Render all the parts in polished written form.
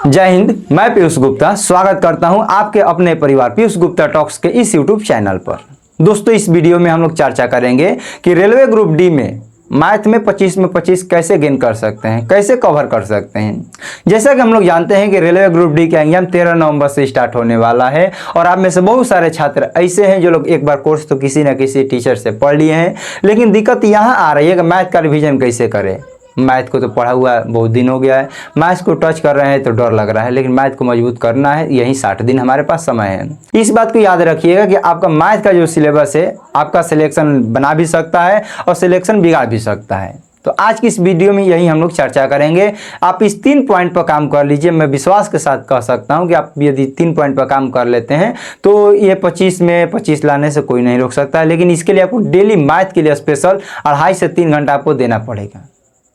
जय हिंद। मैं पीयूष गुप्ता स्वागत करता हूं आपके अपने परिवार पीयूष गुप्ता टॉक्स के इस यूट्यूब चैनल पर। दोस्तों, इस वीडियो में हम लोग चर्चा करेंगे कि रेलवे ग्रुप डी में मैथ में 25 में 25 कैसे गेन कर सकते हैं, कैसे कवर कर सकते हैं। जैसा कि हम लोग जानते हैं कि रेलवे ग्रुप डी का एग्जाम 13 नवंबर से स्टार्ट होने वाला है और आप में से बहुत सारे छात्र ऐसे हैं जो लोग एक बार कोर्स तो किसी न किसी टीचर से पढ़ लिए हैं, लेकिन दिक्कत यहाँ आ रही है कि मैथ का रिविजन कैसे करें। मैथ को तो पढ़ा हुआ बहुत दिन हो गया है, मैथ को टच कर रहे हैं तो डर लग रहा है, लेकिन मैथ को मजबूत करना है, यही 60 दिन हमारे पास समय है। इस बात को याद रखिएगा कि आपका मैथ का जो सिलेबस है आपका सिलेक्शन बना भी सकता है और सिलेक्शन बिगाड़ भी सकता है। तो आज की इस वीडियो में यही हम लोग चर्चा करेंगे। आप इस 3 पॉइंट पर काम कर लीजिए। मैं विश्वास के साथ कह सकता हूं कि आप यदि 3 पॉइंट पर काम कर लेते हैं तो ये 25 में 25 लाने से कोई नहीं रोक सकता है, लेकिन इसके लिए आपको डेली मैथ के लिए स्पेशल 2.5 से 3 घंटा आपको देना पड़ेगा।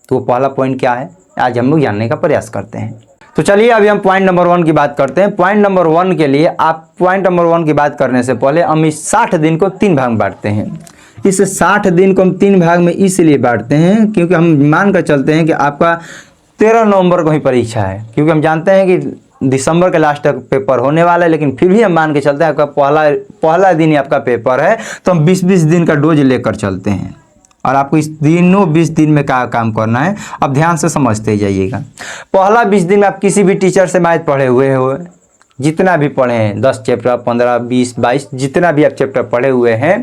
तो पहला पॉइंट क्या है, आज हम लोग जानने का प्रयास करते हैं। तो चलिए अभी हम पॉइंट नंबर 1 की बात करते हैं। पॉइंट नंबर 1 के लिए आप पॉइंट नंबर 1 की बात करने से पहले हम इस 60 दिन को 3 भाग में बांटते हैं। इस 60 दिन को हम 3 भाग में इसलिए बांटते हैं क्योंकि हम मान कर चलते हैं कि आपका 13 नवंबर को ही परीक्षा है, क्योंकि हम जानते हैं कि दिसंबर के लास्ट तक पेपर होने वाला है, लेकिन फिर भी हम मान के चलते हैं आपका पहला दिन ही आपका पेपर है, तो हम 20-20 दिन का डोज लेकर चलते हैं और आपको इस दिनों 20 दिन में क्या काम करना है अब ध्यान से समझते जाइएगा। पहला 20 दिन में आप किसी भी टीचर से मैथ पढ़े हुए हो, जितना भी पढ़े हैं 10 चैप्टर 15 20 22 जितना भी आप चैप्टर पढ़े हुए हैं,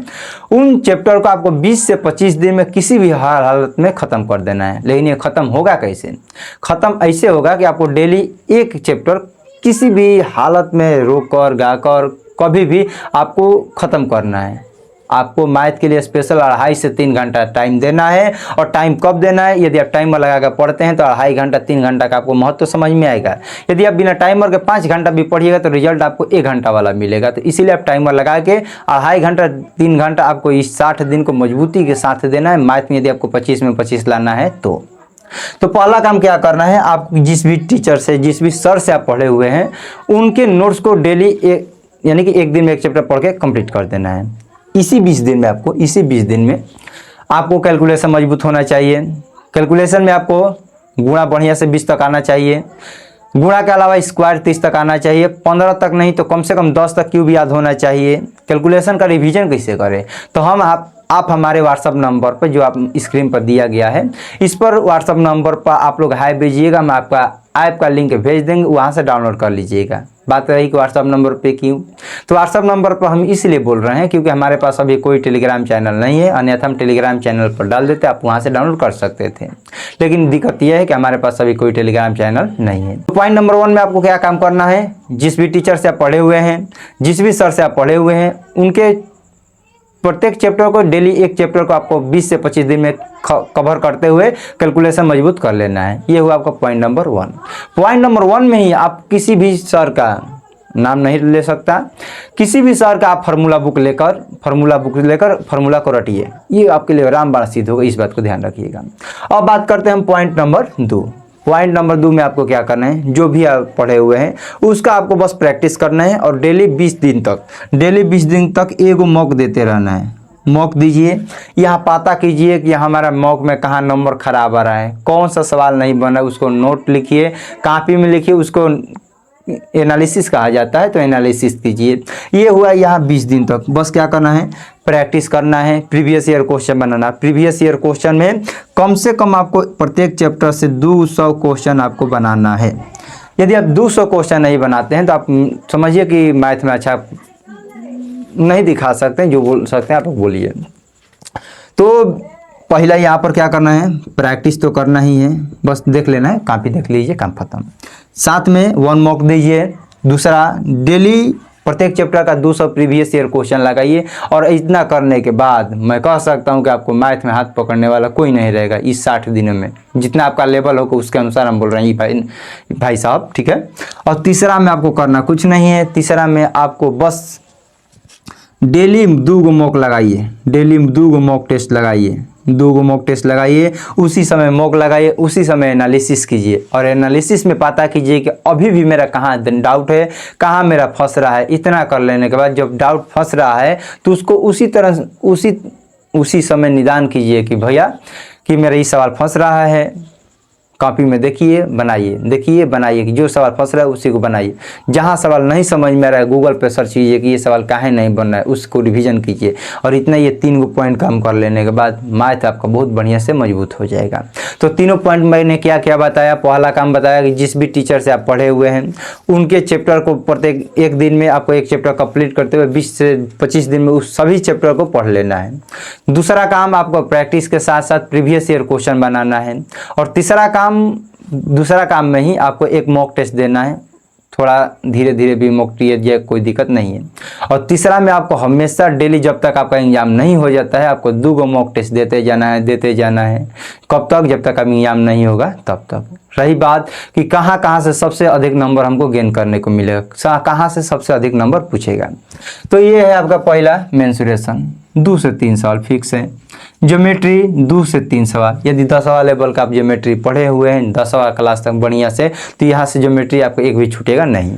उन चैप्टर को आपको 20 से 25 दिन में किसी भी हालत में ख़त्म कर देना है। लेकिन ये ख़त्म होगा कैसे? ख़त्म ऐसे होगा कि आपको डेली एक चैप्टर किसी भी हालत में रोक कर गाकर कभी भी आपको ख़त्म करना है। आपको मैथ के लिए स्पेशल 2.5 से 3 घंटा टाइम देना है। और टाइम कब देना है? यदि आप टाइमर लगाकर पढ़ते हैं तो 2.5 घंटा 3 घंटा का आपको महत्व समझ में आएगा। यदि आप बिना टाइमर के 5 घंटा भी पढ़िएगा तो रिजल्ट आपको 1 घंटा वाला मिलेगा। तो इसीलिए आप टाइमर लगा के 2.5 घंटा 3 घंटा आपको इस 60 दिन को मजबूती के साथ देना है। मैथ में यदि आपको 25 में 25 लाना है तो पहला काम क्या करना है, आप जिस भी टीचर से जिस भी सर से आप पढ़े हुए हैं उनके नोट्स को डेली यानी कि एक दिन में एक चैप्टर पढ़ के कंप्लीट कर देना है। इसी 20 दिन में आपको कैलकुलेशन मजबूत होना चाहिए। कैलकुलेशन में आपको गुणा बढ़िया से 20 तक आना चाहिए। गुणा के अलावा स्क्वायर 30 तक आना चाहिए। 15 तक नहीं तो कम से कम 10 तक क्यूब याद होना चाहिए। कैलकुलेशन का रिवीजन कैसे करें, तो आप हमारे व्हाट्सअप नंबर पर जो आप स्क्रीन पर दिया गया है इस पर व्हाट्सअप नंबर पर आप लोग हाई भेजिएगा, मैं आपका ऐप का लिंक भेज देंगे, वहाँ से डाउनलोड कर लीजिएगा। बात रही कि व्हाट्सअप नंबर पे क्यों, तो व्हाट्सअप नंबर पर हम इसलिए बोल रहे हैं क्योंकि हमारे पास अभी कोई टेलीग्राम चैनल नहीं है, अन्यथा हम टेलीग्राम चैनल पर डाल देते, आप वहाँ से डाउनलोड कर सकते थे। लेकिन दिक्कत यह है कि हमारे पास अभी कोई टेलीग्राम चैनल नहीं है। तो पॉइंट नंबर 1 में आपको क्या काम करना है, जिस भी टीचर से आप पढ़े हुए हैं, जिस भी सर से आप पढ़े हुए हैं, उनके प्रत्येक चैप्टर को डेली एक चैप्टर को आपको 20 से 25 दिन में कवर करते हुए कैलकुलेशन मजबूत कर लेना है। ये हुआ आपका पॉइंट नंबर 1। पॉइंट नंबर 1 में ही आप किसी भी सर का नाम नहीं ले सकता, किसी भी सर का आप फार्मूला बुक लेकर फार्मूला को रटिए, ये आपके लिए रामबाण सिद्ध होगा, इस बात को ध्यान रखिएगा। अब बात करते हैं हम पॉइंट नंबर 2। पॉइंट नंबर 2 में आपको क्या करना है, जो भी आप पढ़े हुए हैं उसका आपको बस प्रैक्टिस करना है और डेली 20 दिन तक एगो मॉक देते रहना है। मॉक दीजिए, यहाँ पता कीजिए कि हमारा मॉक में कहाँ नंबर खराब आ रहा है, कौन सा सवाल नहीं बना, उसको नोट लिखिए, कॉपी में लिखिए, उसको एनालिसिस कहा जाता है, तो एनालिसिस कीजिए। ये हुआ यहाँ 20 दिन तक बस क्या करना है, प्रैक्टिस करना है, प्रीवियस ईयर क्वेश्चन बनाना। प्रीवियस ईयर क्वेश्चन में कम से कम आपको प्रत्येक चैप्टर से 200 क्वेश्चन आपको बनाना है। यदि आप 200 क्वेश्चन नहीं बनाते हैं तो आप समझिए कि मैथ में अच्छा नहीं दिखा सकते, जो बोल सकते हैं आप बोलिए। तो पहला यहाँ पर क्या करना है, प्रैक्टिस तो करना ही है, बस देख लेना है, कॉपी देख लीजिए, काम खत्म। साथ में 1 मॉक दीजिए। दूसरा, डेली प्रत्येक चैप्टर का 200 प्रीवियस ईयर क्वेश्चन लगाइए। और इतना करने के बाद मैं कह सकता हूँ कि आपको मैथ में हाथ पकड़ने वाला कोई नहीं रहेगा इस 60 दिनों में। जितना आपका लेवल होगा उसके अनुसार हम बोल रहे हैं भाई साहब, ठीक है। और तीसरा में आपको करना कुछ नहीं है। तीसरा में आपको बस डेली 2 मॉक लगाइए, डेली 2 मॉक टेस्ट लगाइए, 2 मॉक टेस्ट लगाइए, उसी समय मॉक लगाइए, उसी समय एनालिसिस कीजिए। और एनालिसिस में पता कीजिए कि अभी भी मेरा कहाँ डाउट है, कहाँ मेरा फंस रहा है। इतना कर लेने के बाद जब डाउट फंस रहा है तो उसको उसी तरह उसी समय निदान कीजिए कि भैया कि मेरा ये सवाल फंस रहा है, कॉपी में देखिए, बनाइए, देखिए, बनाइए कि जो सवाल फंस रहा है उसी को बनाइए। जहाँ सवाल नहीं समझ में आ रहा है गूगल पे सर्च कीजिए कि ये सवाल काहे नहीं बन रहा है, उसको रिवीजन कीजिए। और इतना ये 3 पॉइंट काम कर लेने के बाद मैथ आपका बहुत बढ़िया से मजबूत हो जाएगा। तो तीनों पॉइंट मैंने क्या क्या बताया। पहला काम बताया कि जिस भी टीचर से आप पढ़े हुए हैं उनके चैप्टर को प्रत्येक एक दिन में आपको एक चैप्टर कंप्लीट करते हुए 20 से 25 दिन में उस सभी चैप्टर को पढ़ लेना है। दूसरा काम आपको प्रैक्टिस के साथ साथ प्रीवियस ईयर क्वेश्चन बनाना है। और दूसरा काम में ही आपको एक मॉक टेस्ट देना है। थोड़ा धीरे धीरे भी मॉक टेस्ट दिया, कोई दिक्कत नहीं है। और तीसरा में आपको हमेशा डेली जब तक आपका एग्जाम नहीं हो जाता है आपको 2 मॉक टेस्ट देते जाना है। कब तक? जब तक आपका एग्जाम नहीं होगा तब तक। रही बात कि कहाँ से सबसे अधिक नंबर हमको गेन करने को मिलेगा, कहाँ से सबसे अधिक नंबर पूछेगा, तो ये है आपका पहला मेंसुरेशन। 2 से 3 सवाल फिक्स है। ज्योमेट्री 2 से 3 सवाल। यदि 10वां लेवल का आप ज्योमेट्री पढ़े हुए हैं 10वां क्लास तक बढ़िया से, तो यहाँ से ज्योमेट्री आपको एक भी छूटेगा नहीं।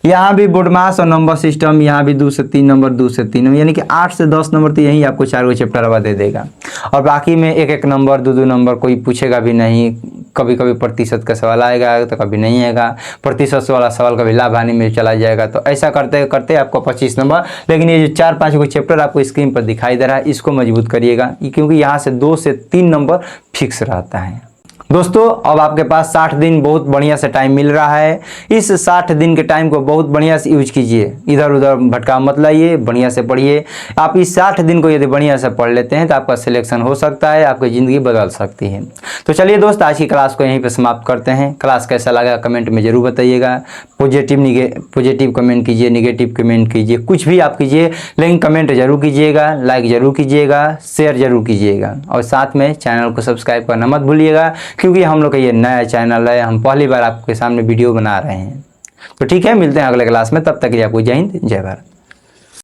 यहाँ भी बोर्डमास और नंबर सिस्टम, यहाँ भी 2 से 3 नंबर, 2 से 3 नंबर, यानी कि 8 से 10 नंबर तो यही आपको 4 चैप्टर दे देगा। और बाकी में 1-1 नंबर, 2-2 नंबर कोई पूछेगा भी नहीं। कभी कभी प्रतिशत का सवाल आएगा तो कभी नहीं आएगा। प्रतिशत वाला सवाल कभी लाभ हानि में चला जाएगा। तो ऐसा करते करते आपको 25 नंबर। लेकिन ये जो 4-5 को चैप्टर आपको स्क्रीन पर दिखाई दे रहा है इसको मजबूत करिएगा, क्योंकि यहाँ से 2 से 3 नंबर फिक्स रहता है। दोस्तों अब आपके पास 60 दिन बहुत बढ़िया से टाइम मिल रहा है। इस 60 दिन के टाइम को बहुत बढ़िया से यूज कीजिए, इधर उधर भटका मत लाइए, बढ़िया से पढ़िए। आप इस 60 दिन को यदि बढ़िया से पढ़ लेते हैं तो आपका सिलेक्शन हो सकता है, आपकी ज़िंदगी बदल सकती है। तो चलिए दोस्त आज की क्लास को यहीं पर समाप्त करते हैं। क्लास कैसा लगा कमेंट में ज़रूर बताइएगा। पॉजिटिव कमेंट कीजिए, निगेटिव कमेंट कीजिए, कुछ भी आप कीजिए, लेकिन कमेंट जरूर कीजिएगा, लाइक जरूर कीजिएगा, शेयर जरूर कीजिएगा। और साथ में चैनल को सब्सक्राइब करना मत भूलिएगा, क्योंकि हम लोग का ये नया चैनल है, हम पहली बार आपके सामने वीडियो बना रहे हैं। तो ठीक है, मिलते हैं अगले क्लास में। तब तक के लिए आपको जय हिंद, जय भारत।